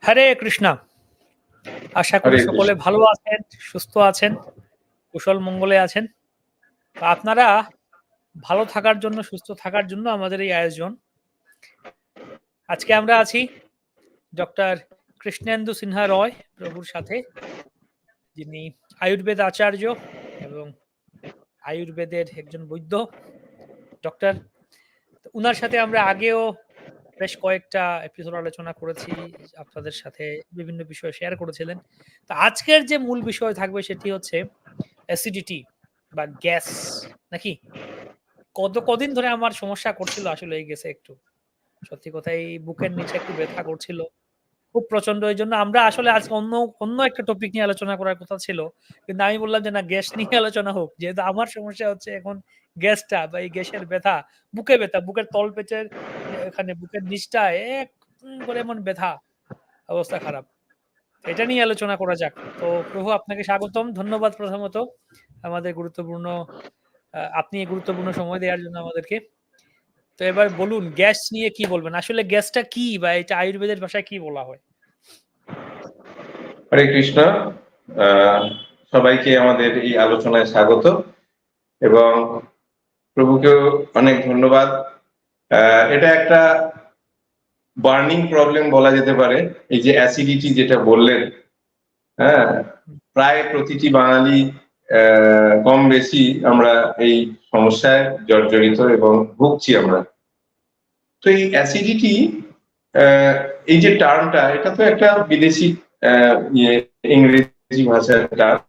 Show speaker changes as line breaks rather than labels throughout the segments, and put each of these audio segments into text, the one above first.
হরে কৃষ্ণা। আশা করি
হরে
সকলে
কৃষ্ণ।
ভালো আছেন, সুস্থ আছেন, কুশল মঙ্গলে আছেন। তো আপনারা ভালো থাকার জন্য, সুস্থ থাকার জন্য আমাদের এই আয়োজন। আজকে আমরা আছি ডক্টর কৃষ্ণেন্দু সিনহা রয় প্রভুর সাথে, যিনি আয়ুর্বেদ আচার্য এবং আয়ুর্বেদের একজন বৈদ্য ডক্টর। উনার সাথে আমরা আগেও বেশ কয়েকটা এপিসোড আলোচনা করেছি, আপনাদের সাথে বিভিন্ন বিষয় শেয়ার করেছিলেন। তো আজকের যে মূল বিষয় থাকবে সেটি হচ্ছে অ্যাসিডিটি বা গ্যাস, নাকি? কদিন ধরে আমার সমস্যা করছিল আসলে এই গ্যাসে, একটু সত্যি কথা এই বুকের নিচে একটু ব্যথা করছিল খুব প্রচন্ড। এই জন্য আমরা আসলে আজকে অন্য অন্য একটা টপিক নিয়ে আলোচনা করার কথা ছিল, কিন্তু আমি বললাম যে না, গ্যাস নিয়ে আলোচনা হোক, যেহেতু আমার সমস্যা হচ্ছে এখন গ্যাসটা বা এই গ্যাসের ব্যথা, বুকে ব্যথা, বুকের তল পেটের এখানে বুকের নিচটা এক করে এমন ব্যথা, অবস্থা খারাপ। এটা নিয়ে আলোচনা করা যাক। তো প্রভু, আপনাকে স্বাগতম, ধন্যবাদ প্রথমত আমাদের গুরুত্বপূর্ণ আপনি এই গুরুত্বপূর্ণ সময় দেওয়ার জন্য আমাদেরকে। তো এবার বলুন, গ্যাস নিয়ে কি বলবেন? আসলে গ্যাসটা কি, বা এটা আয়ুর্বেদের ভাষায় কি বলা হয়?
হরে কৃষ্ণ। সবাইকে আমাদের এই আলোচনায় স্বাগত এবং প্রভুকেও অনেক ধন্যবাদ। এটা একটা বার্নিং প্রবলেম বলা যেতে পারে, এই যে অ্যাসিডিটি যেটা বললেন। হ্যাঁ, প্রায় প্রতিটি বাঙালি কম বেশি আমরা এই সমস্যায় জর্জরিত এবং ভুগছি আমরা। তো এই অ্যাসিডিটি, এই যে টার্মটা, এটা তো একটা বিদেশি ইংরেজি ভাষার টার্ম।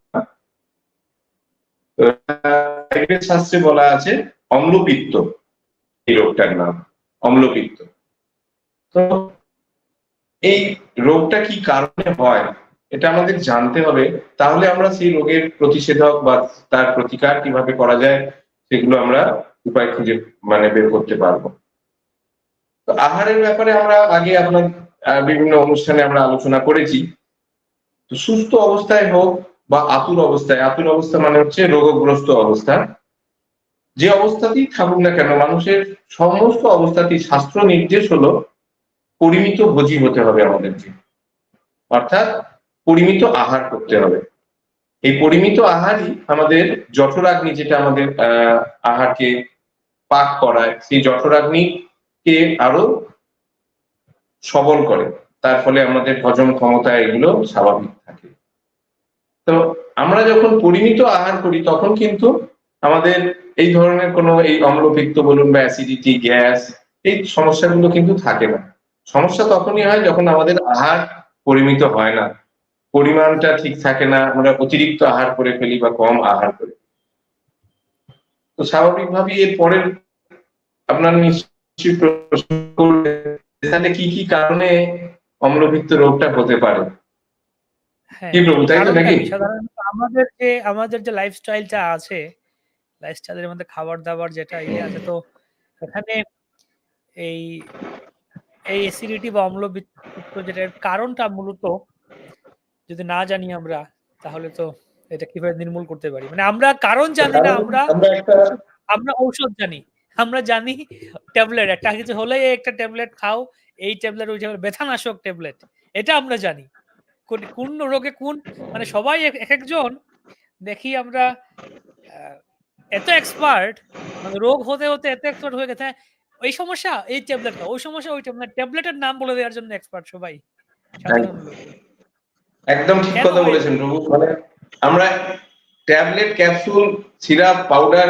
আয়ুর্বেদ শাস্ত্রে বলা আছে অম্লপিত্ত, এই রোগটার নাম অম্লপিত্ত। তো এই রোগটা কি কারণে হয় এটা আমাদের জানতে হবে, তাহলে আমরা সেই রোগের প্রতিষেধক বা তার প্রতিকার কিভাবে করা যায় সেগুলো আমরা উপায় খুঁজে বের করতে পারবো। তো আহারের ব্যাপারে আমরা আগে আপনার বিভিন্ন অনুষ্ঠানে আমরা আলোচনা করেছি। তো সুস্থ অবস্থায় হোক বা আতুর অবস্থায়, আতুর অবস্থা মানে হচ্ছে রোগগ্রস্ত অবস্থা, যে অবস্থাতেই থাকুক না কেন, মানুষের সমস্ত অবস্থাতেই শাস্ত্র নির্দেশ হলো পরিমিত ভোজী হতে হবে আমাদেরকে, অর্থাৎ পরিমিত আহার করতে হবে। এই পরিমিত আহারই আমাদের জঠরাগ্নি, যেটা আমাদের আহারকে পাক করায়, সেই জঠরাগ্নিকে আরো সবল করে, তার ফলে আমাদের হজম ক্ষমতা এগুলো স্বাভাবিক থাকে। তো আমরা যখন পরিমিত আহার করি তখন কিন্তু আমাদের এই ধরনের কোনো এই অম্লপিত্ত বলুন বা অ্যাসিডিটি, গ্যাস, এই সমস্যাগুলো কিন্তু থাকে না। সমস্যা তখনই হয় যখন আমাদের আহার পরিমিত হয় না, পরিমাণটা ঠিক থাকে না, আমরা অতিরিক্ত আহার করে ফেলি বা কম আহার করি। তো স্বাভাবিকভাবেই এর পরের আপনার নিশ্চয়ই প্রশ্ন করবে, তাহলে কি কি কারণে অম্লপিত্ত রোগটা হতে পারে।
হ্যাঁ,
কি প্রভু,
আসলে
তাই তো
কারণটা
নাকি?
কি? সাধারণত আমাদের যে লাইফস্টাইলটা আছে, লাইফস্টাইলের মধ্যে খাবার-দাবার যেটা আছে, তো এখানে এই এই অ্যাসিডিটি বা অম্লপিত্ত যেটার কারণটা মূলত যদি না জানি আমরা, তাহলে তো এটা কিভাবে নির্মূল করতে পারি? মানে আমরা কারণ জানি না,
কারণ
আমরা
আমরা একটা
ওষুধ আমরা ঔষধ জানি। আমরা জানি ট্যাবলেট, একটা কিছু হলেই একটা ট্যাবলেট খাও, এই ট্যাবলেট, ওই ট্যাবলেট, ব্যথানাশক ট্যাবলেট। এটা আমরা জানি। কোন রোগে মানে সবাই একেকজন দেখি আমরা আ এত এক্সপার্ট, মানে রোগ হতে এত এক্সপার্ট হয়ে গেছে, এই সমস্যা এই ট্যাবলেট খাও, ওই সমস্যা ওই ট্যাবলেট, ট্যাবলেটের নাম বলে দেওয়ার জন্য এক্সপার্ট সবাই, সাধারণ লোক।
একদম ঠিক
কেন
কথা বলেছেন প্রভু। আমরা ট্যাবলেট, ক্যাপসুল, সিরাপ, পাউডার,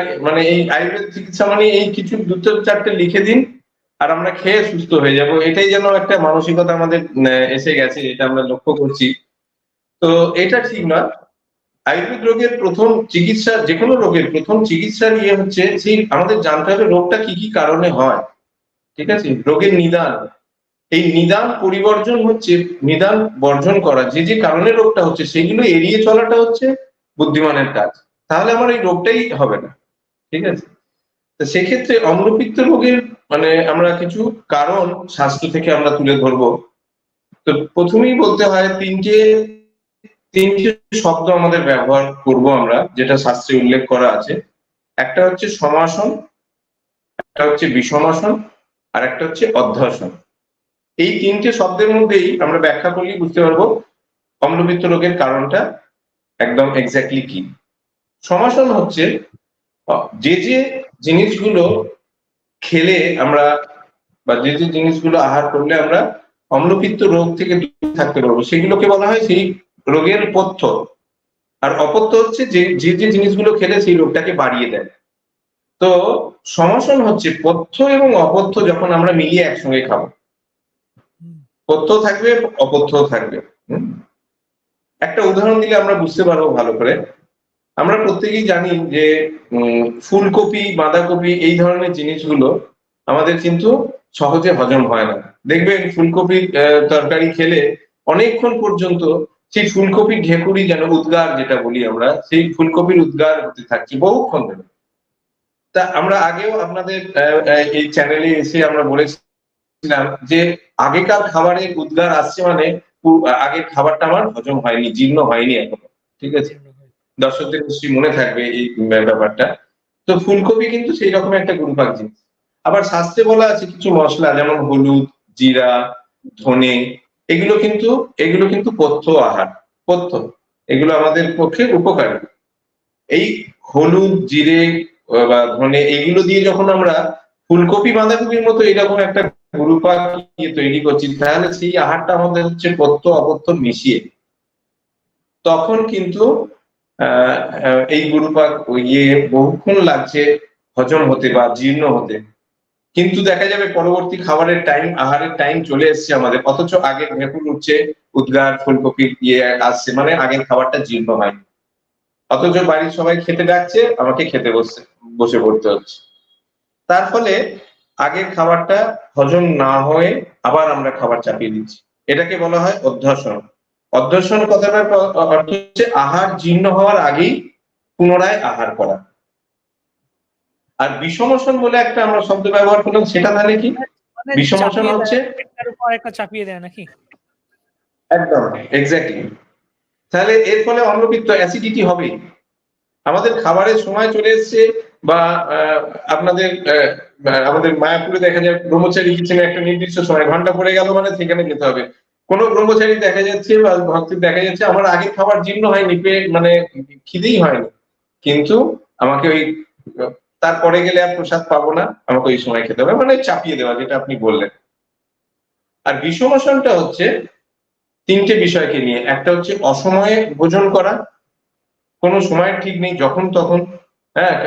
এই আয়ুর্বেদ চিকিৎসা এই কিছু দুটো চারটে লিখে দিন আর আমরা খেয়ে সুস্থ হয়ে যাব, এটাই যেন একটা মানসিকতা আমাদের এসে গেছে, এটা আমরা লক্ষ্য করছি। তো এটা ঠিক নয়। আয়ুর্বেদ রোগের প্রথম চিকিৎসা, যে কোনো রোগের প্রথম চিকিৎসার হচ্ছে সেই আমাদের জানতে হবে রোগটা কি কি কারণে হয়। ঠিক আছে, রোগের নিদান, এই নিদান পরিবর্জন হচ্ছে, নিদান বর্জন করা, যে যে কারণে রোগটা হচ্ছে সেগুলো এড়িয়ে চলাটা হচ্ছে বুদ্ধিমানের কাজ, তাহলে আমার এই রোগটাই হবে না। ঠিক আছে, তো সেক্ষেত্রে অম্লপিত্ত রোগের আমরা কিছু কারণ স্বাস্থ্য থেকে আমরা তুলে ধরবো। তো প্রথমেই বলতে হয় তিনটে শব্দ আমাদের ব্যবহার করব আমরা, যেটা শাস্ত্রে উল্লেখ করা আছে। একটা হচ্ছে সমাসন, একটা হচ্ছে বিষমাসন, আর একটা হচ্ছে অধ্যাসন। এই তিনটে শব্দের মধ্যেই আমরা ব্যাখ্যা করলেই বুঝতে পারবো অম্লপিত্ত রোগের কারণটা একদম এক্স্যাক্টলি কি। সমাসন হচ্ছে যে যে জিনিসগুলো খেলে আমরা বা যে যে জিনিসগুলো আহার করলে আমরা অম্লপিত্ত রোগ থেকে দূরে থাকতে পারবো সেগুলোকে বলা হয় সেই রোগের পথ্য। আর অপথ্য হচ্ছে যে যে যে জিনিসগুলো খেলে সেই রোগটাকে বাড়িয়ে দেয়। তো সমাসন হচ্ছে পথ্য এবং অপথ্য যখন আমরা মিলিয়ে একসঙ্গে খাবো, পথ্য থাকবে অপথ্য থাকবে। একটা উদাহরণ দিলে আমরা বুঝতে পারবো ভালো করে। আমরা প্রত্যেকেই জানি যে ফুলকপি, বাঁধাকপি এই ধরনের জিনিসগুলো আমাদের কিন্তু সহজে হজম হয় না। দেখবেন ফুলকপির তরকারি খেলে অনেকক্ষণ পর্যন্ত সেই ফুলকপির ঢেকুরি যেন উদ্গার যেটা বলি আমরা, সেই ফুলকপির উদ্গার হতে থাকছে বহুক্ষণ ধরে। তা আমরা আগেও আপনাদের এই চ্যানেলে এসে আমরা বলেছিলাম যে আগেকার খাবারের উদ্গার আসছে মানে আগের খাবারটা আমার হজম হয়নি, জীর্ণ হয়নি এখনো, ঠিক আছে? দর্শকদের নিশ্চয়ই মনে থাকবে এই ব্যাপারটা। তো ফুলকপি কিন্তু সেই রকম একটা গুরুপাক জিনিস। আবার শাস্ত্রে বলা আছে কিছু মশলা যেমন হলুদ, জিরা, ধনে, এগুলো কিন্তু পথ্য আহার, পথ্য, এগুলো আমাদের পক্ষে উপকারী। এই হলুদ, জিরে বা ধনে এগুলো দিয়ে যখন আমরা ফুলকপি, বাঁধাকপির মতো এরকম একটা গুরুপাক তৈরি করছি, তাহলে সেই আহারটা আমাদের হচ্ছে পথ্য অপথ্য মিশিয়ে, তখন কিন্তু এই গুরুপাক বহুক্ষণ লাগছে হজম হতে বা জীর্ণ হতে। কিন্তু দেখা যাবে পরবর্তী খাবারের টাইম, আহারের টাইম চলে এসছে আমাদের, অথচ আগের ভেঁকুর উঠছে, উদ্গার, ফুলকপির আসছে, মানে আগের খাবারটা জীর্ণ হয়। অথচ বাড়ির সবাই খেতে ডাকছে, আমাকে খেতে বসে পড়তে হচ্ছে। তার ফলে আগের খাবারটা হজম না হয়ে আবার আমরা খাবার চাপিয়ে দিচ্ছি। এটাকে বলা হয় অধ্যশন। অধ্যশন কথাটার অর্থ হচ্ছে আহার জীর্ণ হওয়ার আগেই পুনরায় আহার করা। আর বিষমোষণ বলে একটা আমরা শব্দ ব্যবহার করলাম, সেটা তাহলে কি? বিষমোষণ হচ্ছে
চাপিয়ে দেয় নাকি?
একদম এক্স্যাক্টলি। তাহলে এর ফলে অম্লপিত্ত, অ্যাসিডিটি হবে। আমাদের খাবারের সময় চলে এসছে, বা আমাদের মায়াপুরে দেখা যায় ব্রহ্মচারী কিচেনে একটা নির্দিষ্ট সময়, ঘন্টা পড়ে গেল মানে সেখানে যেতে হবে। কোন ব্রহ্মচারী দেখা যাচ্ছে বা ভক্তের দেখা যাচ্ছে আমার আগে খাবার জীর্ণ হয়নি, মানে খিদেই হয়নি, কিন্তু আমাকে ওই তারপরে গেলে আর প্রসাদ পাবো না, আমাকে ওই সময় খেতে হবে, মানে চাপিয়ে দেওয়া, যেটা আপনি বললেন। আর বিষমোষণটা হচ্ছে তিনটে বিষয়কে নিয়ে। একটা হচ্ছে অসময়ে ভোজন করা, কোনো সময় ঠিক নেই, যখন তখন। হ্যাঁ,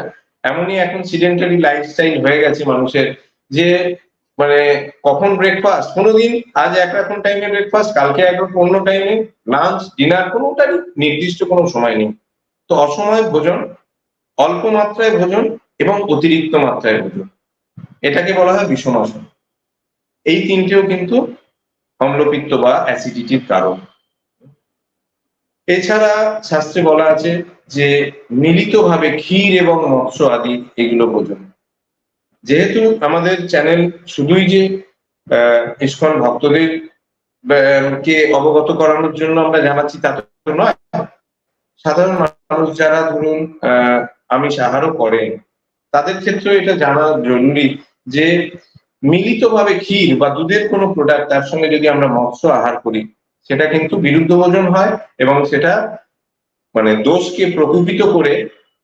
এমনই এখন সিডেন্টারি লাইফস্টাইল হয়ে গেছে মানুষের, যে মানে কখন ব্রেকফাস্ট, কোনোদিন আজ একরকম টাইমে ব্রেকফাস্ট, কালকে একরকম অন্য টাইমে, লাঞ্চ, ডিনার, কোনোটারই নির্দিষ্ট কোনো সময় নেই। তো অসময়ে ভোজন, অল্প মাত্রায় ভোজন এবং অতিরিক্ত মাত্রায় ভোজন, এটাকে বলা হয় বিষমাসন। এই তিনটেও কিন্তু অম্লপিত্ত বা অ্যাসিডিটির কারণ। এছাড়া শাস্ত্রে বলা আছে যে মিলিতভাবে ক্ষীর এবং মৎস্য আদি এগুলো ভোজন। যেহেতু আমাদের চ্যানেল শুধুই যে ইসকন ভক্তদের কে অবগত করানোর জন্য আমরা জানাচ্ছি তা তো নয়, সাধারণ মানুষ যারা ধরুন আমিষ আহারও করেন, তাদের ক্ষেত্রে এটা জানা জরুরি যে মিলিতভাবে ক্ষীর বা দুধের কোনো প্রোডাক্ট, তার সঙ্গে যদি আমরা মৎস্য আহার করি, সেটা কিন্তু বিরুদ্ধ ভোজন হয়, এবং সেটা মানে দোষকে প্রকোপিত করে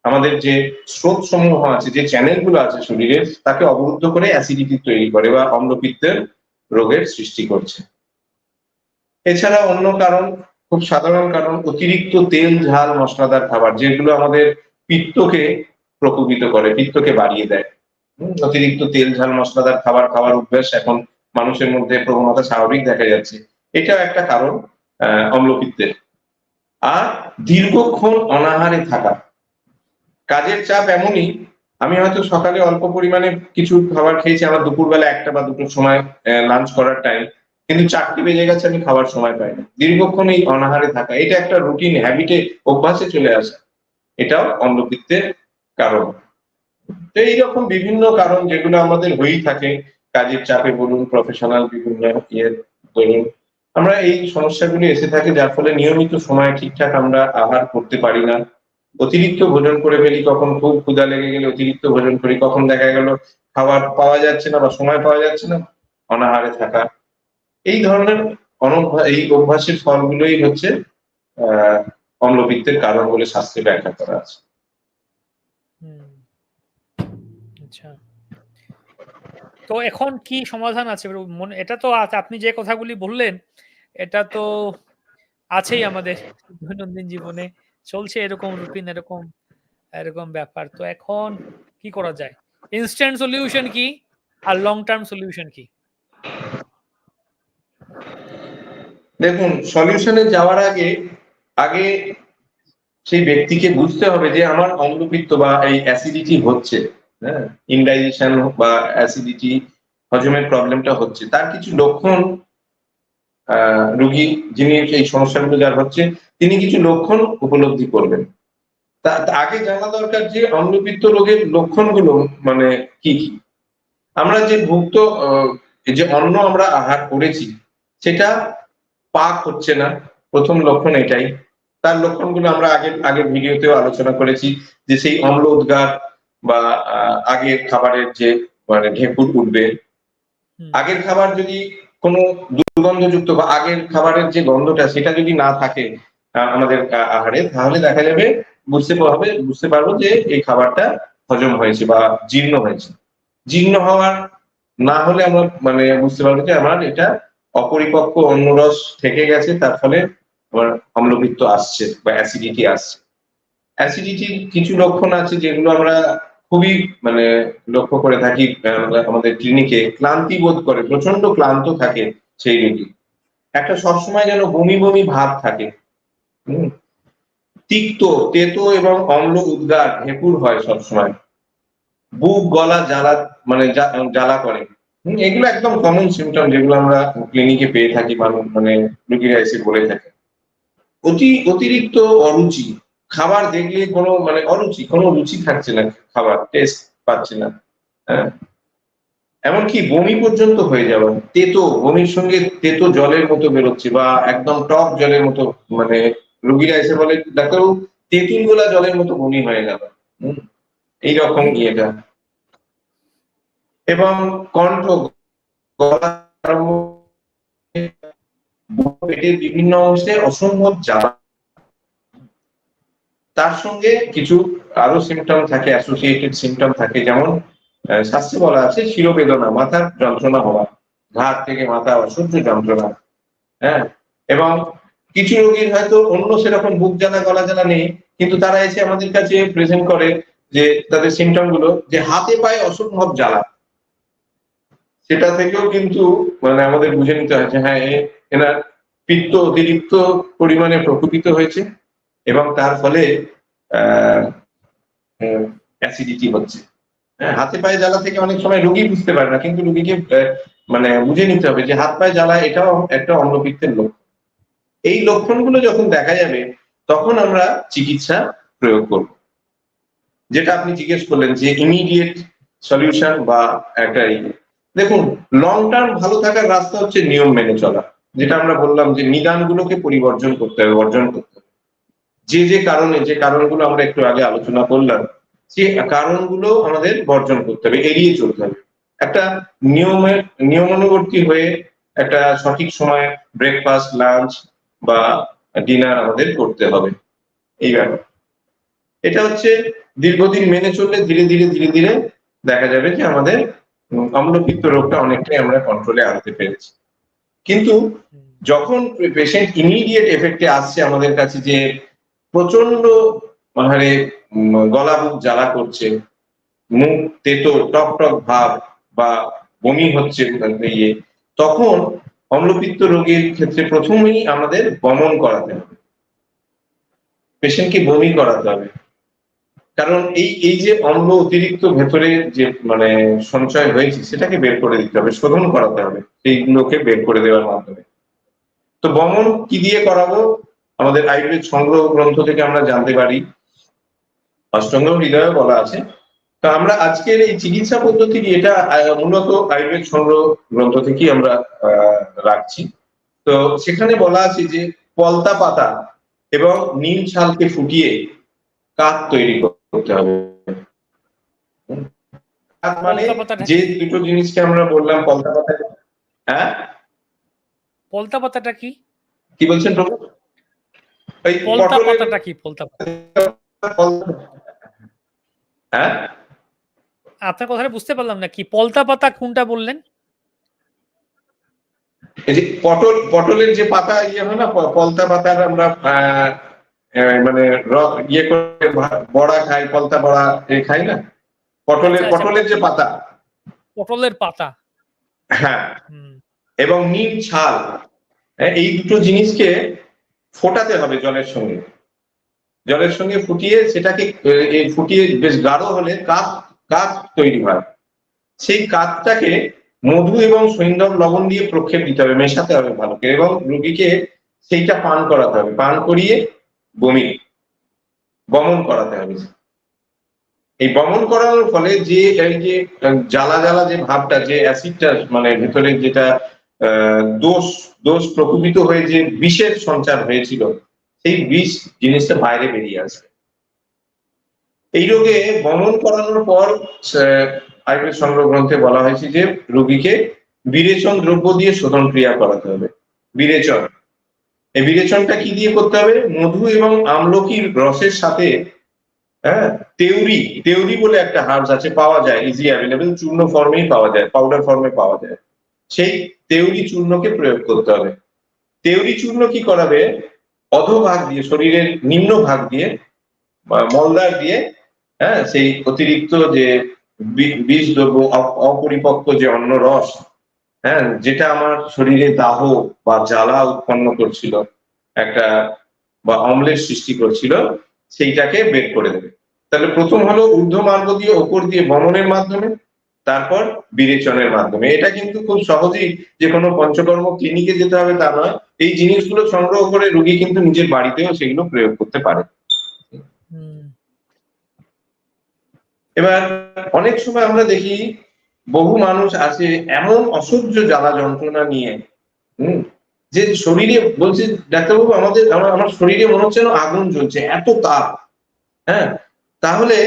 আমাদের যে স্রোত সমূহ আছে, যে চ্যানেলগুলো আছে শরীরের, তাকে অবরুদ্ধ করে অ্যাসিডিটি তৈরি করে বা অম্লপিত্তের রোগের সৃষ্টি করছে। এছাড়া অন্য কারণ, খুব সাধারণ কারণ, অতিরিক্ত তেল, ঝাল, মশলাদার খাবার, যেগুলো আমাদের পিত্তকে প্রকোপিত করে, পিত্তকে বাড়িয়ে দেয়। অতিরিক্ত তেল, ঝাল, মশলাদার খাবার খাওয়ার অভ্যাস এখন মানুষের মধ্যে প্রবণতা স্বাভাবিক দেখা যাচ্ছে, এটাও একটা কারণ অম্লপিত্তের। আর দীর্ঘক্ষণ অনাহারে থাকা, কাজের চাপ এমনই, আমি হয়তো সকালে অল্প পরিমাণে কিছু খাবার খেয়েছি, আমার দুপুরবেলা একটা বা দুটোর সময় লাঞ্চ করার টাইম, কিন্তু 4টে বেজে গেছে, আমি খাবার সময় পাই না। দীর্ঘক্ষণ এই অনাহারে থাকা, এটা একটা রুটিন হ্যাবিটে, অভ্যাসে চলে আসে, এটাও অম্লপিত্তের কারণ। তো এইরকম বিভিন্ন কারণ যেগুলো আমাদের হয়েই থাকে, কাজের চাপে বলুন, প্রফেশনাল বিভিন্ন বলুন, আমরা এই সমস্যাগুলি এসে থাকে, যার ফলে নিয়মিত সময় ঠিকঠাক আমরা আহার করতে পারি না, অতিরিক্ত ভোজন করে ফেলি, কখন খুব ক্ষুধা লেগে গেলে অতিরিক্ত ভোজন করি, কখন দেখা গেল খাবার পাওয়া যাচ্ছে না বা সময় পাওয়া যাচ্ছে না, অনাহারে থাকা। এই ধরনের এই অভ্যাসের ফলগুলোই হচ্ছে অম্লপিত্তের কারণ বলে শাস্ত্রে ব্যাখ্যা করা আছে।
আচ্ছা, তো এখন কি সমাধান আছে? এটা তো আপনি যে কথাগুলি বললেন এটা তো আছেই আমাদের দৈনন্দিন জীবনে, চলছে এরকম রুটিন, এরকম এরকম ব্যাপার। তো এখন কি করা যায়? ইনস্ট্যান্ট সলিউশন কি আর লং টার্ম সলিউশন কি?
দেখুন, সলিউশনে যাওয়ার আগে আগে সেই ব্যক্তিকে বুঝতে হবে যে আমার অম্লপিত্ত বা এই অ্যাসিডিটি হচ্ছে, হ্যাঁ, ইনডাইজেশন বা অ্যাসিডিটি, হজমের প্রবলেমটা হচ্ছে, তার কিছু লক্ষণ রোগী যিনি এই সমস্যাগুলো যার হচ্ছে তিনি কিছু লক্ষণ উপলব্ধি করবেন। তা আগে জানা দরকার যে অম্লপিত্ত রোগের লক্ষণগুলো মানে কি কি। আমরা যে ভুক্ত যে অন্ন আমরা আহার করেছি সেটা পাক হচ্ছে না, প্রথম লক্ষণ এটাই। তার লক্ষণগুলো আমরা আগের ভিডিওতেও আলোচনা করেছি যে সেই অম্ল উদ্গার বা আগের খাবারের যে মানে ঢেকুর উঠবে, আগের খাবার যদি কোনো দুর্গন্ধযুক্ত বা আগের খাবারের যে গন্ধটা সেটা যদি না থাকে আমাদের আহারে, তাহলে দেখা যাবে বুঝতে পারবো যে এই খাবারটা হজম হয়েছে বা জীর্ণ হয়েছে। জীর্ণ হওয়ার না হলে আমরা মানে বুঝতে পারবো যে আমার এটা অপরিপক্ক অন্নরস থেকে গেছে, তার ফলে আমার অম্লপিত্ত আসছে বা অ্যাসিডিটি আসছে। অ্যাসিডিটির কিছু লক্ষণ আছে যেগুলো আমরা খুবই মানে লক্ষ্য করে থাকি। আমাদের ক্লিনিকে ক্লান্তি বোধ করে, প্রচন্ড ক্লান্ত থাকে সেই রোগী, একটা সবসময় যেন বমি বমি ভাব থাকে, তিক্ত তেতো এবং অম্ল উদ্গার ঢেকুর হয় সবসময়, বুক গলা জ্বালা মানে জ্বালা করে। এগুলো একদম কমন সিমটম যেগুলো আমরা ক্লিনিকে পেয়ে থাকি, মানুষ মানে রোগীরা এসে বলে থাকে। অতিরিক্ত অরুচি, খাবার দেখলে কোনো মানে অরুচি, কোনো রুচি থাকছে না, খাবার টেস্ট পাচ্ছে না, হ্যাঁ, এমনকি বমি পর্যন্ত হয়ে যাওয়া, তেতো বমির সঙ্গে তেতো জলের মতো বেরোচ্ছে বা একদম টক জলের মতো, মানে রোগীরা এসে বলে ডাক্তারবাবু তেঁতুল গোলা জলের মতো বমি হয়ে গেল, এইরকম ইয়েটা। এবং কণ্ঠ, গলা, পেটের বিভিন্ন অংশে অসম্ভব জ্বালা, তার সঙ্গে কিছু আরো সিমটম থাকে, অ্যাসোসিয়েটেড সিমটম থাকে, যেমন শাস্ত্রে বলা আছে শিরোবেদনা, মাথার যন্ত্রণা হওয়া, ঘাট থেকে মাথা অসহ্য যন্ত্রণা, হ্যাঁ। এবং কিছু রোগীর হয়তো অন্য সেরকম বুক জ্বালা গলা জ্বালা নেই, কিন্তু তারা এসে আমাদের কাছে প্রেজেন্ট করে যে তাদের সিমটম গুলো যে হাতে পায়ে অসম্ভব জ্বালা। সেটা থেকেও কিন্তু মানে আমাদের বুঝে নিতে হয় যে হ্যাঁ, এনার পিত্ত অতিরিক্ত পরিমাণে প্রকোপিত হয়েছে এবং তার ফলে অ্যাসিডিটি হচ্ছে। হাতে পায়ে জ্বালা থেকে অনেক সময় রোগী বুঝতে পারে না, কিন্তু রোগীকে মানে বুঝে নিতে হবে যে হাত পায়ে জ্বালা এটাও একটা অম্লপিত্তের লক্ষণ। এই লক্ষণগুলো যখন দেখা যাবে তখন আমরা চিকিৎসা প্রয়োগ করব। যেটা আপনি জিজ্ঞেস করলেন যে ইমিডিয়েট সলিউশন বা একটা, দেখুন লং টার্ম ভালো থাকার রাস্তা হচ্ছে নিয়ম মেনে চলা, যেটা আমরা বললাম যে নিদানগুলোকে বর্জন করতে হবে। যে কারণগুলো আমরা একটু আগে আলোচনা করলাম, সে কারণগুলো আমাদের বর্জন করতে হবে, এড়িয়ে চলতে হবে। একটা নিয়মানুবর্তী হয়ে একটা সঠিক সময়ে ব্রেকফাস্ট, লাঞ্চ বা ডিনার আমাদের করতে হবে। এই ব্যাপার এটা হচ্ছে দীর্ঘদিন মেনে চললে ধীরে ধীরে দেখা যাবে যে আমাদের অম্লপিত্ত রোগটা অনেকটাই আমরা কন্ট্রোলে আনতে পেরেছি। কিন্তু যখন পেশেন্ট ইমিডিয়েট এফেক্টে আসছে আমাদের কাছে, যে প্রচন্ড হারে গলা বুক জ্বালা করছে, মুখ তেতো টক টক ভাব বা বমি হচ্ছে, তখন অম্লপিত্ত রোগীর ক্ষেত্রে প্রথমেই আমাদের বমন করাতে হবে, পেশেন্টকে বমি করাতে হবে। কারণ এই যে অম্ল অতিরিক্ত ভেতরে যে মানে সঞ্চয় হয়েছে সেটাকে বের করে দিতে হবে, শোধন করাতে হবে সেইগুলোকে বের করে দেওয়ার মাধ্যমে। তো বমন কি দিয়ে করাবো? আমাদের আয়ুর্বেদ সংগ্রহ গ্রন্থ থেকে আমরা জানতে পারি, অষ্টাঙ্গ হৃদয়ে বলা আছে। তো আমরা আজকের এই চিকিৎসা পদ্ধতি এটা মূলত আয়ুর্বেদ সংগ্রহ গ্রন্থ থেকেই আমরা রাখছি। তো সেখানে বলা আছে যে পলতা পাতা এবং নিম ছালকে ফুটিয়ে কাঠ তৈরি করতে হবে। মানে যে দুটো জিনিসকে আমরা বললাম, পলতা পাতা, হ্যাঁ
পলতা পাতাটা কি?
কি বলছেন প্রভু? এই
পলতা
পটলের
পাতাটা কি? পলতা পাতা।
হ্যাঁ,
আপনার কথাটা বুঝতে পারলাম না, কি পলতা পাতা কোনটা বললেন?
এই যে পটলের যে পাতা ইয়ে হয় না, পলতা পাতার আমরা মানে ইয়ে করে বড়া খাই, পলতা বড়া খাই না,
আচ্ছা, আচ্ছা,
পটলের যে পাতা,
পটলের পাতা।
হ্যাঁ,
হুম,
এবং নিম ছাল, এই দুটো জিনিসকে ফোটাতে হবে জলের সঙ্গে ফুটিয়ে সেটাকে ফুটিয়ে বেশ গাঢ় হলে কাঠ তৈরি হয়। সেই কাঠটাকে মধু এবং সৈন্দব লবণ দিয়ে প্রক্ষেপ দিতে হবে, মেশাতে হবে ভালো করে, এবং রোগীকে সেইটা পান করাতে হবে, পান করিয়ে বমন করাতে হবে। এই বমন করানোর ফলে যে এই যে জ্বালা জ্বালা যে ভাবটা, যে অ্যাসিডটা মানে ভেতরে যেটা দোষ দোষ প্রকোপিত হয়ে যে বিষের সঞ্চার হয়েছিল, সেই বিষ জিনিসটা বাইরে বেরিয়ে আসবে। এই রোগে বমন করানোর পর আয়ুর্বেদ সংগ্রহ গ্রন্থে বলা হয়েছে যে রোগীকে বিরেচন দ্রব্য দিয়ে শোধন ক্রিয়া করাতে হবে। বিরেচন, এই বিরেচনটা কি দিয়ে করতে হবে? মধু এবং আমলকির রসের সাথে, হ্যাঁ, তেওরি বলে একটা হার্বস আছে, পাওয়া যায়, ইজি অ্যাভেলেবল, চূর্ণ ফর্মেই পাওয়া যায়, পাউডার ফর্মে পাওয়া যায়। সেই তেওরি চূর্ণকে প্রয়োগ করতে হবে। তেওরি চূর্ণ কি করাবে? অধোভাগ দিয়ে, শরীরের নিম্ন ভাগ দিয়ে, মলদ্বার দিয়ে, হ্যাঁ, সেই অতিরিক্ত যে বিষ দ্রব্য, অপরিপক্ক যে অন্ন রস, হ্যাঁ, যেটা আমার শরীরে দাহ বা জ্বালা উৎপন্ন করছিল, একটা বা অম্লের সৃষ্টি করছিল, সেইটাকে বের করে দেবে। তাহলে প্রথম হলো ঊর্ধ্ব মার্গ দিয়ে, ওপর দিয়ে বমনের মাধ্যমে, তারপর বিরেচনের মাধ্যমে। এটা কিন্তু খুব সহজেই যে কোনো পঞ্চকর্ম ক্লিনিকে যেতে হবে তা নয়, এই জিনিসগুলো সংগ্রহ করে রোগী কিন্তু নিজের বাড়িতেও সেগুলো প্রয়োগ করতে পারে। এবার অনেক সময় আমরা দেখি বহু মানুষ আছে এমন অসহ্য জ্বালা যন্ত্রণা নিয়ে, যে শরীরে বলছে ডাক্তারবাবু আমার শরীরে মনে হচ্ছে আগুন জ্বলছে, এত তাপ। হ্যাঁ, তাহলে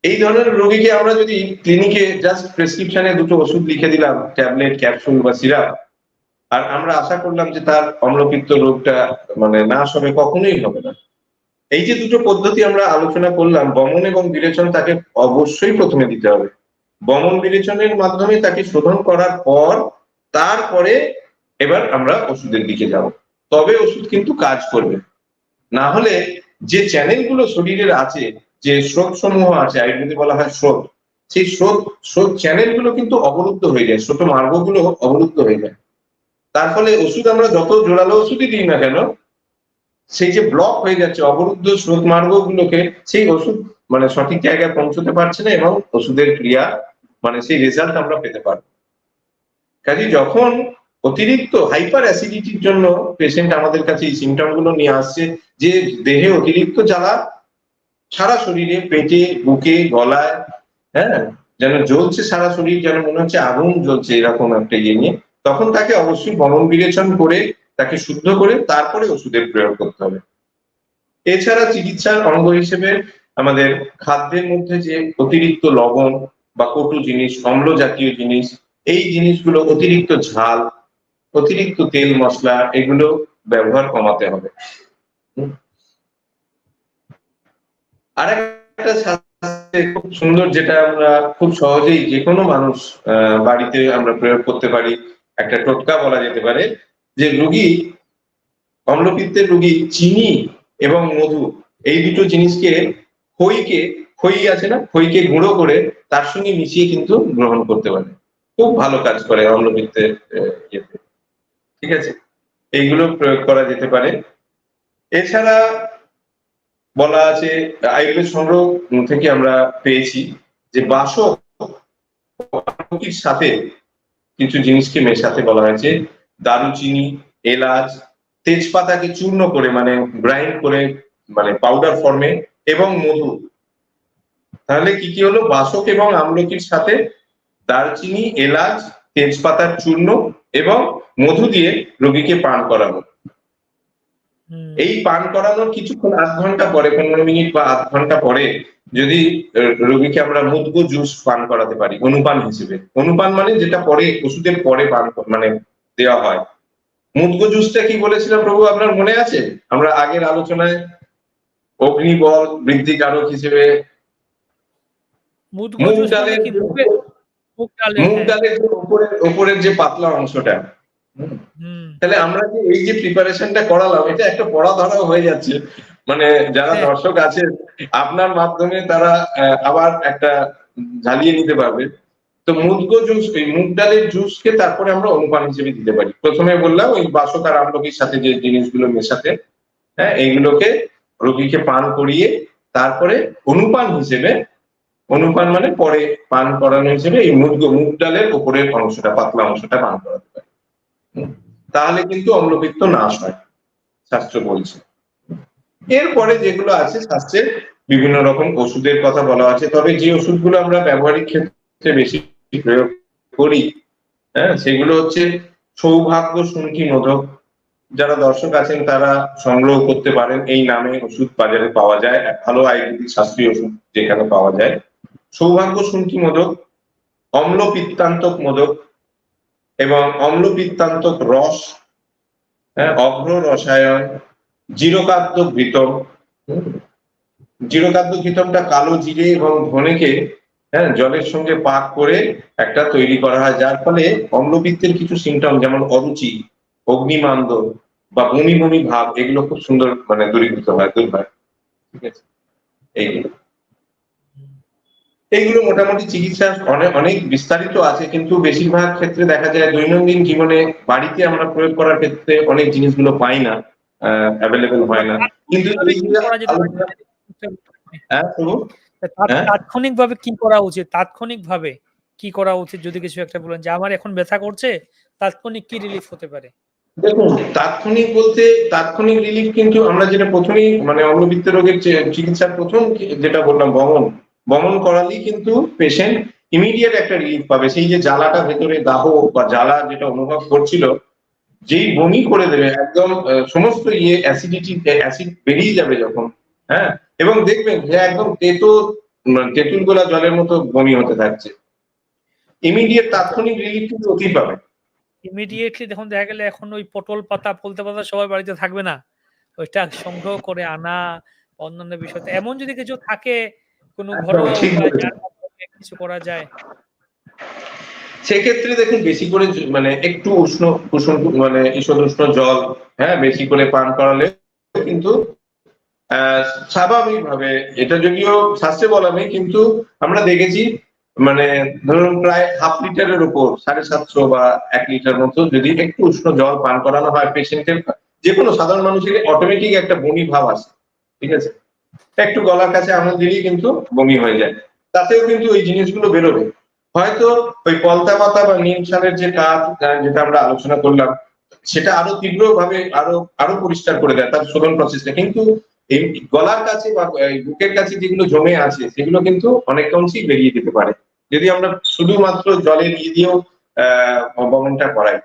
এই ধরনের রোগীকে আমরা যদি ক্লিনিকে জাস্ট প্রেসক্রিপশনে দুটো ওষুধ লিখে দিলাম, ট্যাবলেট, ক্যাপসুল বা সিরাপ, আর আমরা আশা করলাম যে তার অম্লপিত্ত রোগটা মানে নাশ হবে, কখনোই হবে না। এই যে দুটো পদ্ধতি আমরা আলোচনা করলাম, বমন এবং বিরেচন, তাকে অবশ্যই প্রথমে দিতে হবে। বমন বিরেচনের মাধ্যমে তাকে শোধন করার পর তারপরে এবার আমরা ওষুধের দিকে যাব, তবে ওষুধ কিন্তু কাজ করবে। না হলে যে চ্যানেলগুলো শরীরের আছে, যে স্রোত সমূহ আছে, আয়ুর্বেদে বলা হয় স্রোত, সেই স্রোত চ্যানেলগুলো কিন্তু অবরুদ্ধ হয়ে যায়, স্রোত মার্গগুলো অবরুদ্ধ হয়ে যায়। তার ফলে ওষুধ আমরা যত জোরালো ওষুধই দিই না কেন, সেই যে ব্লক হয়ে যাচ্ছে অবরুদ্ধ স্রোত মার্গগুলোকে, সেই ওষুধ মানে সঠিক জায়গায় পৌঁছতে পারছে না, এবং ওষুধের ক্রিয়া মানে সেই রেজাল্ট আমরা পেতে পারবো। কাজে যখন অতিরিক্ত হাইপার অ্যাসিডিটির জন্য পেশেন্ট আমাদের কাছে এই সিমটম গুলো নিয়ে আসছে, যে দেহে অতিরিক্ত জ্বালা, সারা শরীরে, পেটে, বুকে, গলায়, হ্যাঁ, যেন জ্বলছে সারা শরীর, যেন মনে হচ্ছে আগুন জ্বলছে, এরকম একটা ইয়ে নিয়ে, তখন তাকে অবশ্যই বমন বিরেচন করে তাকে শুদ্ধ করে তারপরে ওষুধের প্রয়োগ করতে হবে। এছাড়া চিকিৎসার অঙ্গ হিসেবে আমাদের খাদ্যের মধ্যে যে অতিরিক্ত লবণ বা কটু জিনিস, অম্ল জাতীয় জিনিস, এই জিনিসগুলো, অতিরিক্ত ঝাল, অতিরিক্ত তেল মশলা, এগুলো ব্যবহার কমাতে হবে। আর একটা খুব সুন্দর, যেটা আমরা খুব সহজেই যে কোনো মানুষ বাড়িতে আমরা প্রয়োগ করতে পারি, একটা টোটকা বলা যেতে পারে, যে রোগী, অম্লপিত্তের রোগী চিনি এবং মধু, এই দুটো জিনিসকে, খই আছে না, খইকে গুঁড়ো করে তার সঙ্গে মিশিয়ে কিন্তু গ্রহণ করতে পারে, খুব ভালো কাজ করে অম্লপিত্তের ইয়েতে। ঠিক আছে, এইগুলো প্রয়োগ করা যেতে পারে। এছাড়া বলা আছে, আয়ুর্বেদ সংগ্রহ থেকে আমরা পেয়েছি যে বাসক সাথে কিছু জিনিসকে মেশাতে বলা হয়েছে, দারুচিনি, এলাচ, তেজপাতাকে চূর্ণ করে মানে গ্রাইন্ড করে, মানে পাউডার ফর্মে, এবং মধু। তাহলে কি কি হলো? বাসক এবং আমলকির সাথে দারচিনি, এলাচ, তেজপাতার চূর্ণ এবং মধু দিয়ে রোগীকে পান করানো। এই পান করানোর কিছুক্ষণ, 8 ঘন্টা পরে, 15 মিনিট বা 8 ঘন্টা পরে যদি রোগীকে আমরা মুদগো জুস পান করাতে পারি অনুপান হিসেবে। অনুপান মানে যেটা পরে ওষুধের পরে পান মানে দেওয়া হয়, মুদগো জুসটা কি বলেছিলাম প্রভু, আপনার মনে আছে? আমরা আগের আলোচনায় অগ্নিবল বৃদ্ধিকারক হিসেবে
মুদগো
মুগ
জুস মানে
ডালের
কি? মুগ ডালের,
মুগ
হ্যাঁ।
ডালের যে উপরের যে পাতলা অংশটা,
হুম।
তাহলে আমরা যে এই যে প্রিপারেশনটা করালাম, এটা একটা পড়া ধরাও হয়ে যাচ্ছে। মানে যারা
হ্যাঁ।
দর্শক আছে আপনার মাধ্যমে তারা আবার একটা ঝালিয়ে নিতে পারবে। তো মুদগো জুস, এই মুগ ডালের জুসকে তারপরে আমরা অনুপান হিসেবে দিতে পারি। প্রথমে বললাম ওই বাসক আর আমলকির সাথে যে জিনিসগুলো মেশাতে, হ্যাঁ, এইগুলোকে রোগীকে পান করিয়ে তারপরে অনুপান হিসেবে, অনুপান মানে পরে পান করানো হিসেবে এই মুগ ডালের উপরের অংশটা, পাতলা অংশটা পান করাতে পারে। তাহলে কিন্তু অম্লপিত্ত নাশ হয়, শাস্ত্র বলছে। এরপরে যেগুলো আছে শাস্ত্রের বিভিন্ন রকম ওষুধের কথা বলা আছে, তবে যে ওষুধগুলো আমরা ব্যবহারিক ক্ষেত্রে বেশি প্রয়োগ করি, হ্যাঁ, সেগুলো হচ্ছে সৌভাগ্য শুনকি মোদক। যারা দর্শক আছেন তারা সংগ্রহ করতে পারেন, এই নামে ওষুধ বাজারে পাওয়া যায়, ভালো আয়ুর্বেদিক শাস্ত্রীয় ওষুধ যেখানে পাওয়া যায়। সৌভাগ্য শুনকি মোদক, অম্ল পিত্তান্তক মোদক এবং অম্ল পিত্তান্তক রস, হ্যাঁ, অভ্র রসায়ন, জিরকাদ্য ঘৃতম। জিরকাদ্য ঘৃতমটা কালো জিরে এবং ধনেকে, হ্যাঁ, জলের সঙ্গে পাক করে একটা তৈরি করা হয়, যার ফলে অম্লপিত্তের কিছু সিমটম যেমন অরুচি, অগ্নিমান্দ বা বমি বমি ভাব, এগুলো খুব সুন্দর মানে দূরীভূত হয়, দূর হয়। ঠিক আছে, এইগুলো এইগুলো মোটামুটি চিকিৎসা অনেক অনেক বিস্তারিত আছে, কিন্তু বেশিরভাগ ক্ষেত্রে দেখা যায় দৈনন্দিন জীবনে বাড়িতে আমরা প্রয়োগ করার ক্ষেত্রে অনেক জিনিসগুলো পাই না, অ্যাভেলেবেল হয় না। কিন্তু এইগুলো আলোচনা, হ্যাঁ প্রভু, হ্যাঁ
তাৎক্ষণিকভাবে কি করা উচিত? তাৎক্ষণিকভাবে কি করা উচিত যদি কিছু একটা বলেন যে আমার এখন ব্যথা করছে, তাৎক্ষণিক কি রিলিফ হতে পারে?
দেখুন, তাৎক্ষণিক বলতে তাৎক্ষণিক রিলিফ কিন্তু আমরা যেটা প্রথমেই মানে অম্লপিত্ত রোগের চিকিৎসার প্রথম যেটা বললাম, বমন বমন করালেই কিন্তু পেশেন্ট ইমিডিয়েট একটা রিলিফ পাবে। সেই যে জ্বালাটা ভেতরে, দাহ বা জ্বালা যেটা অনুভব করছিল, যেই বমি করে দেবে একদম, সমস্ত অ্যাসিডিটি, অ্যাসিড বেরিয়ে যাবে যখন, হ্যাঁ, এবং দেখবেন যে একদম তেঁতুল গোলা জলের মতো বমি হতে থাকছে, ইমিডিয়েট তাৎক্ষণিক রিলিফ কিন্তু অতি পাবে।
ইমিডিয়েটলি যখন দেখা গেলে এখন ওই পটল পাতা, পলতে পাতা সবার বাড়িতে থাকবে না, ওইটা সংগ্রহ করে আনা, অন্যান্য বিষয় এমন যদি কিছু থাকে, কোনো ঘরোয়া উপায় যার মাধ্যমে কিছু করা যায়।
সেক্ষেত্রে দেখুন, বেশি করে মানে একটু উষ্ণ কুসুম মানে ঈষদুষ্ণ জল, হ্যাঁ, বেশি করে পান করালে কিন্তু স্বাভাবিকভাবে, এটা যদিও শাস্ত্রে বলা নেই কিন্তু আমরা দেখেছি, মানে ধরুন প্রায় হাফ লিটারের উপর 750 বা 1 লিটার মতো যদি একটু উষ্ণ জল পান করানো হয় পেশেন্টের, যে কোনো সাধারণ মানুষের অটোমেটিক একটা বমি ভাব আসে। ঠিক আছে, একটু গলার কাছে আঙুল দিলেই কিন্তু বমি হয়ে যায়, তাতেও কিন্তু ওই জিনিসগুলো বেরোবে। হয়তো ওই পলতা পাতা বা নিম সারের যে কাজ, যেটা আমরা আলোচনা করলাম, সেটা আরো তীব্রভাবে আরো আরো পরিষ্কার করে দেয় তার শোধন প্রসেসটা, কিন্তু এই গলার কাছে বা বুকের কাছে যেগুলো জমে আছে সেগুলো কিন্তু অনেক অংশেই বেরিয়ে যেতে পারে যদি আমরা শুধুমাত্র জলে দিয়ে দিয়েও বমনটা করাই।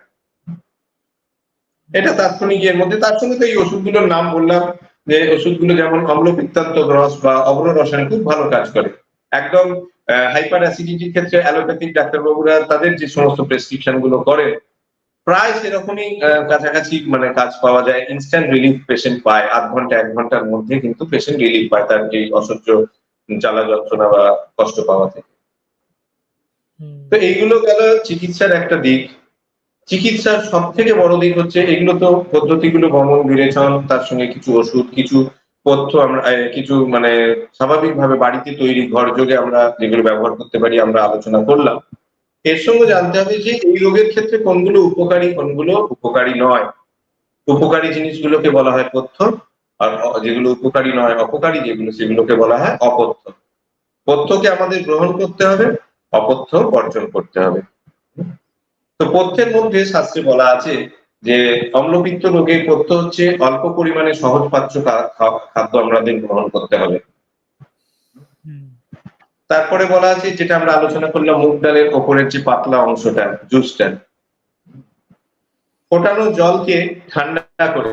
এটা তাৎক্ষণিক এর মধ্যে। তার সঙ্গে তো এই ওষুধগুলোর নাম বললাম, যে ওষুধগুলো যেমন অম্ল পিত্তান্তক রস বা অভ্র রসায়ন খুব ভালো কাজ করে। একদম হাইপার অ্যাসিডিটির ক্ষেত্রে অ্যালোপ্যাথিক ডাক্তারবাবুরা তাদের যে সমস্ত প্রেসক্রিপশন গুলো করে, প্রায় সেরকমই কাছাকাছি মানে কাজ পাওয়া যায়, ইনস্ট্যান্ট রিলিফ পেশেন্ট পায়, 0.5 ঘন্টা 1 ঘন্টার মধ্যে কিন্তু পেশেন্ট রিলিফ পায় তার যে অসহ্য জ্বালা যন্ত্রণা বা কষ্ট পাওয়া থেকে। তো এইগুলো গেল চিকিৎসার একটা দিক। চিকিৎসার সব থেকে বড় দিক হচ্ছে, এগুলো তো পদ্ধতিগুলো ভ্রমণ বিরেচন, তার সঙ্গে কিছু ওষুধ, কিছু পথ্য আমরা কিছু মানে স্বাভাবিকভাবে বাড়িতে তৈরি ঘরযোগে আমরা যেগুলো ব্যবহার করতে পারি আমরা আলোচনা করলাম। এর সঙ্গে জানতে হবে যে এই রোগের ক্ষেত্রে কোনগুলো উপকারী, কোনগুলো উপকারী নয়। উপকারী জিনিসগুলোকে বলা হয় পথ্য, আর যেগুলো উপকারী নয়, অপকারী যেগুলো, সেগুলোকে বলা হয় অপথ্য। পথ্যকে আমাদের গ্রহণ করতে হবে, অপথ্য বর্জন করতে হবে। তো পথ্যের মধ্যে শাস্ত্রে বলা আছে যে অম্লপিত্ত রোগের পথ্য হচ্ছে অল্প পরিমাণে সহজ পাচ্য খাদ্য আমাদের গ্রহণ করতে হবে। তারপরে বলা আছে, যেটা আমরা আলোচনা করলাম, মুগ ডালের ওপরের যে পাতলা অংশটা, জুসটা, ফোটানো জলকে ঠান্ডা করে,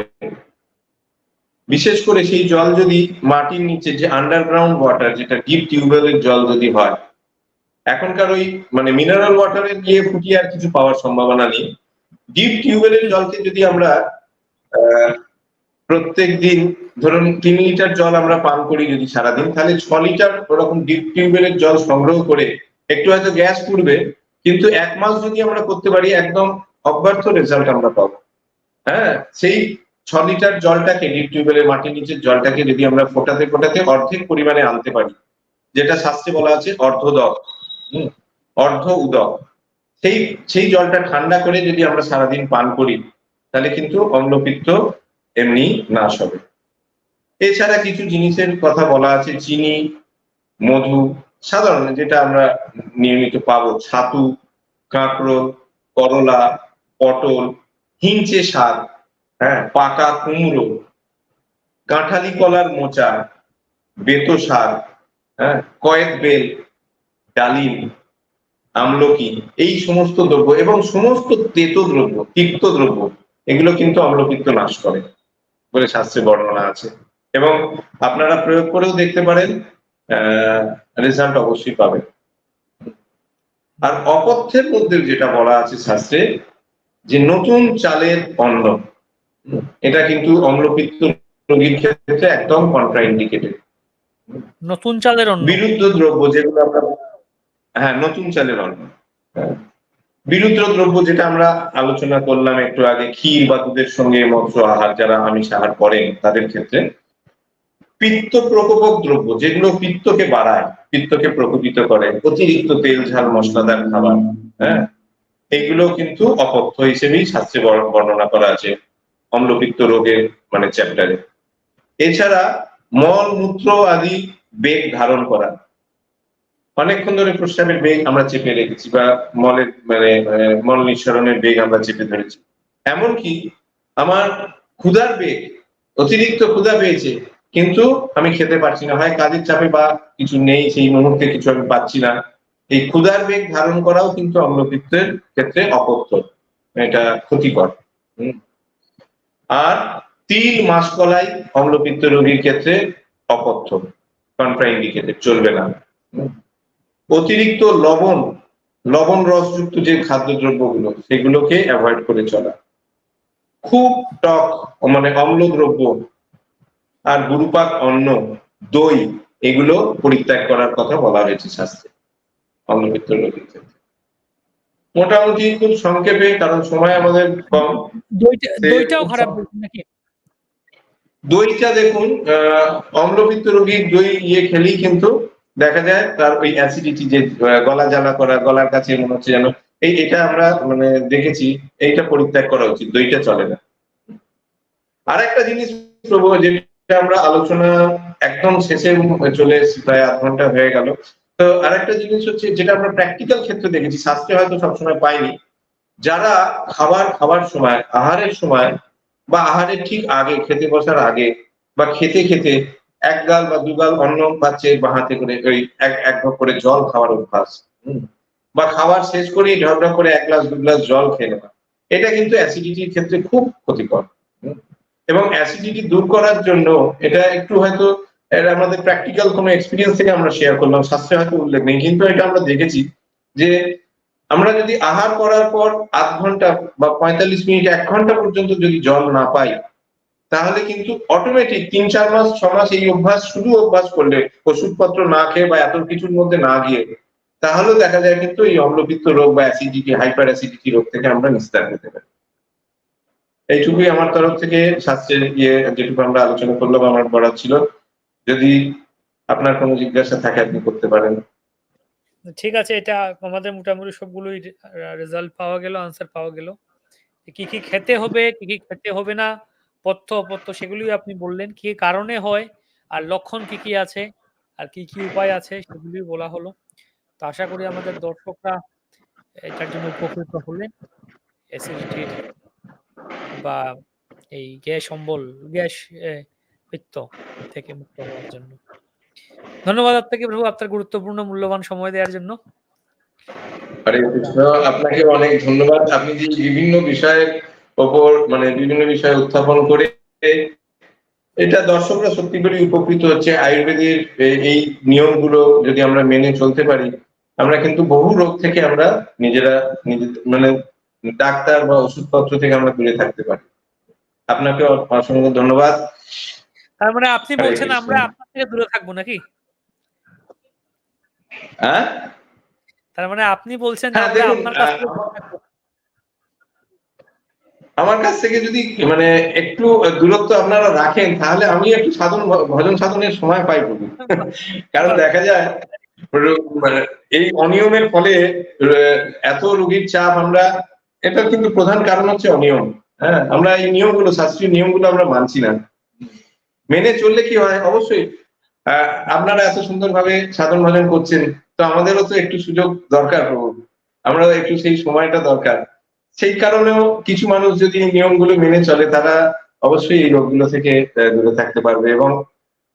বিশেষ করে সেই জল যদি মাটির নিচে যে আন্ডারগ্রাউন্ড ওয়াটার, যেটা ডিপ টিউবওয়েলের জল যদি হয়, এখনকার ওই মানে মিনারেল ওয়াটারে গিয়ে ফুটিয়ে আর কিছু পাওয়ার সম্ভাবনা নেই, ডিপ টিউবওয়েলের জলকে যদি আমরা প্রত্যেক দিন ধরুন 3 লিটার জল আমরা পান করি যদি সারাদিন, তাহলে 6 লিটার ওরকম ডিপ টিউবওয়েলের জল সংগ্রহ করে একটু হয়তো গ্যাস পুড়বে, কিন্তু 1 মাস যদি আমরা করতে পারি একদম অব্যর্থ রেজাল্ট আমরা পাবো। হ্যাঁ, সেই 6 লিটার জলটাকে, ডিপ টিউবওয়েলের মাটির নিচের জলটাকে যদি আমরা ফোটাতে ফোটাতে অর্ধেক পরিমাণে আনতে পারি, যেটা শাস্ত্রে বলা আছে অর্ধোদক, অর্ধ উদক, সেই জলটা ঠান্ডা করে যদি আমরা সারাদিন পান করি, তাহলে কিন্তু অম্লপিত্ত এমনি নাশ হবে। এছাড়া কিছু জিনিসের কথা বলা আছে, চিনি, মধু, সাধারণ যেটা আমরা নিয়মিত পাবো, ছাতু, কাঁকরোল, করলা, পটল, হিঞ্চে শাক, হ্যাঁ, পাকা কুমড়ো, কাঁঠালি কলার মোচা, বেতো শাক, হ্যাঁ, কয়েক বেল, ডালিম, আমলকি, এই সমস্ত দ্রব্য এবং সমস্ত তেতো দ্রব্য, তিক্ত দ্রব্য, এগুলো কিন্তু অম্লপিত্ত নাশ করে বলে শাস্ত্রে বর্ণনা আছে, এবং আপনারা প্রয়োগ করেও দেখতে পারেন, রেজাল্ট অবশ্যই পাবেন। আর অপথ্যের মধ্যে যেটা বলা আছে শাস্ত্রে, যে নতুন চালের অন্ন, এটা কিন্তু অম্লপিত্ত রোগীর ক্ষেত্রে একদম কন্ট্রাইন্ডিকেটেড।
নতুন চালের অন্ন,
বিরুদ্ধ দ্রব্য যেগুলো আমরা, হ্যাঁ, নতুন চালের অন্ন, বিরুদ্ধ দ্রব্য যেটা আমরা আলোচনা করলাম একটু আগে, ক্ষীর বা দুধের সঙ্গে মৎস্য আহার, যারা আমিষ আহার করেন তাদের ক্ষেত্রে, পিত্ত প্রকোপক দ্রব্য যেগুলো পিত্তকে বাড়ায়, পিত্তকে প্রকোপিত করে, অতিরিক্ত তেল ঝাল মশলাদার খাবার, হ্যাঁ, এগুলো কিন্তু অপথ্য হিসেবেই শাস্ত্রে বর্ণনা করা আছে অম্লপিত্ত রোগের মানে চ্যাপ্টারে। এছাড়া মল মূত্র আদি বেগ ধারণ করা, অনেকক্ষণ ধরে প্রস্রাবের বেগ আমরা চেপে রেখেছি, বা মলের মানে মল নিঃসরণের বেগ আমরা চেপে ধরেছি, এমনকি আমার ক্ষুধার বেগ, অতিরিক্ত ক্ষুধা পেয়েছে কিন্তু আমি খেতে পারছি না, হয় কাজের চাপে বা কিছু নেই সেই মুহূর্তে, কিছু আমি পাচ্ছি না, এই ক্ষুধার বেগ ধারণ করাও কিন্তু অম্লপিত্তের ক্ষেত্রে অপথ্য, এটা ক্ষতিকর। আর তিল মাসকলাই অম্লপিত্ত রোগীর ক্ষেত্রে অপথ্য, কন্ট্রাইন্ডিকেটেড, চলবে না। অতিরিক্ত লবণ রসযুক্ত যে খাদ্যদ্রব্যগুলো, সেগুলোকে অ্যাভয়েড করে চলা। খুব টক মানে অম্ল দ্রব্য আর গুরুপাক অন্ন, দই, এগুলো পরিত্যাগ করার কথা বলা হয়েছে শাস্ত্রে অম্লপিত্ত রোগীর ক্ষেত্রে। মোটামুটি খুব সংক্ষেপে, কারণ সময় আমাদের কম।
দইটাও খারাপ নাকি?
দইটা দেখুন, অম্লপিত্ত রোগীর দই খেলেই কিন্তু দেখা যায় তার ওই অ্যাসিডিটি, যে গলা জ্বালা করা, গলার কাছে মনে হচ্ছে যেন, এটা আমরা মানে দেখেছি, এইটা পরিত্যাগ করা উচিত, দইটা চলে না। আর একটা জিনিস প্রভু, যেটা আমরা আলোচনা একদম শেষে চলে এসেছি, প্রায় 1/2 ঘন্টা হয়ে গেল, তো আরেকটা জিনিস হচ্ছে যেটা আমরা প্র্যাকটিক্যাল ক্ষেত্রে দেখেছি, শাস্ত্রে হয়তো সবসময় পাইনি, যারা খাবার সময়, আহারের সময় বা আহারের ঠিক আগে, খেতে বসার আগে বা খেতে খেতে 1 গাল বা 2 গাল অন্ন পাচ্ছে বাঁ হাতে করে, ওই এক ভাগ করে জল খাওয়ার অভ্যাস, বা খাবার শেষ করেই ঢকঢক করে 1 গ্লাস 2 গ্লাস জল খেয়ে নেওয়া, এটা কিন্তু অ্যাসিডিটির ক্ষেত্রে খুব ক্ষতিকর। এবং অ্যাসিডিটি দূর করার জন্য এটা একটু হয়তো আমাদের প্র্যাকটিক্যাল কোনো এক্সপিরিয়েন্স থেকে আমরা শেয়ার করলাম, শাস্ত্রে হয়তো উল্লেখ নেই, কিন্তু এটা আমরা দেখেছি যে আমরা যদি আহার করার পর 1/2 ঘন্টা বা 45 মিনিট 1 ঘন্টা পর্যন্ত যদি জল না পাই, তাহলে কিন্তু অটোমেটিক 3-4 মাস 6 মাস এই অভ্যাস, শুধু অভ্যাস করলে, ওষুধপত্র না খেয়ে বা এত কিছুর মধ্যে না গিয়ে, তাহলেও দেখা যায় কিন্তু এই অম্লপিত্ত রোগ বা অ্যাসিডিটি, হাইপার অ্যাসিডিটি রোগ থেকে আমরা নিস্তার পেতে পারি। এইটুকুই আমার তরফ থেকে শাস্ত্রের যেটুকু আমরা আলোচনা করলাম আমার বলার ছিল। যদি আপনার কোনো জিজ্ঞাসা থাকে আপনি করতে পারেন।
ঠিক আছে, এটা আমাদের মোটামুটি সবগুলোই রেজাল্ট পাওয়া গেল, আনসার পাওয়া গেল। কি কি খেতে হবে, কি কি খেতে হবে না, পথ্য অপথ্য সেগুলোই আপনি বললেন, কি কারণে হয় আর লক্ষণ কি কি আছে আর কি কি উপায় আছে সেগুলোই বলা হলো। তো আশা করি আমাদের দর্শকরা এটার জন্য উপকৃত হলেন, অ্যাসিডিটির বা এই গ্যাস অম্বল, গ্যাস পিত্ত থেকে মুক্ত হওয়ার জন্য। ধন্যবাদ আপনাকে প্রভু, আপনার গুরুত্বপূর্ণ মূল্যবান সময় দেওয়ার জন্য।
হরে কৃষ্ণ, আপনাকে অনেক ধন্যবাদ। আপনি যে বিভিন্ন বিষয়ের ওপর মানে বিভিন্ন বিষয় উত্থাপন করে, এটা দর্শকরা সত্যি করে উপকৃত হচ্ছে। আয়ুর্বেদের এই নিয়মগুলো যদি আমরা মেনে চলতে পারি, আমরা কিন্তু বহু রোগ থেকে আমরা নিজেদের মানে ডাক্তার বা ওষুধপত্র থেকে আমরা দূরে থাকতে পারি। আপনাকে অসংখ্য ধন্যবাদ।
তার মানে আপনি
হরে
বলছেন
কৃষ্ণ।
আমরা আপনার থেকে দূরে থাকবো নাকি?
হ্যাঁ
তার মানে আপনি বলছেন
হ্যাঁ
আমরা
দেখুন,
আপনার কাছ থেকে দূরে থাকবো।
আমার কাছ থেকে যদি মানে একটু দূরত্ব আপনারা রাখেন, তাহলে আমি একটু ভজন সাধনের সময় পাই বলি। কারণ দেখা যায় মানে এই অনিয়মের ফলে এত রোগীর চাপ আমরা, এটা কিন্তু প্রধান কারণ হচ্ছে অনিয়ম। হ্যাঁ, আমরা এই নিয়মগুলো, শাস্ত্রীয় নিয়মগুলো আমরা মানছি না। মেনে চললে কি হয়, অবশ্যই আপনারা এত সুন্দরভাবে সাধন ভজন করছেন, তো আমাদেরও তো একটু সুযোগ দরকার প্রভু, আমরাও একটু সেই সময়টা দরকার। সেই কারণেও কিছু মানুষ যদি এই নিয়মগুলো মেনে চলে, তারা অবশ্যই এই রোগগুলো থেকে দূরে থাকতে পারবে, এবং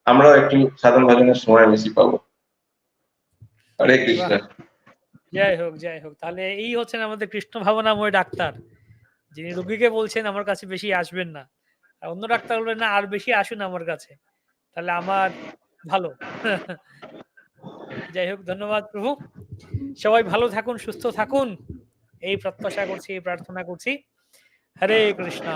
আমরাও একটু সাধন ভজনের সময় বেশি পাবো। হরে কৃষ্ণ।
বাহ! জয় হোক, জয় হোক। তাহলে এই হচ্ছেন আমাদের কৃষ্ণ ভাবনাময় ডাক্তার। যিনি রোগীকে বলছেন আমার কাছে বেশি আসবেন না। আর অন্য ডাক্তার বলবেন না আর বেশি আসুন আমার কাছে। তাহলে আমার ভালো। যাই হোক, ধন্যবাদ প্রভু। সবাই ভালো থাকুন, সুস্থ থাকুন। এই প্রত্যাশা করছি, এই প্রার্থনা করছি। হরে কৃষ্ণ।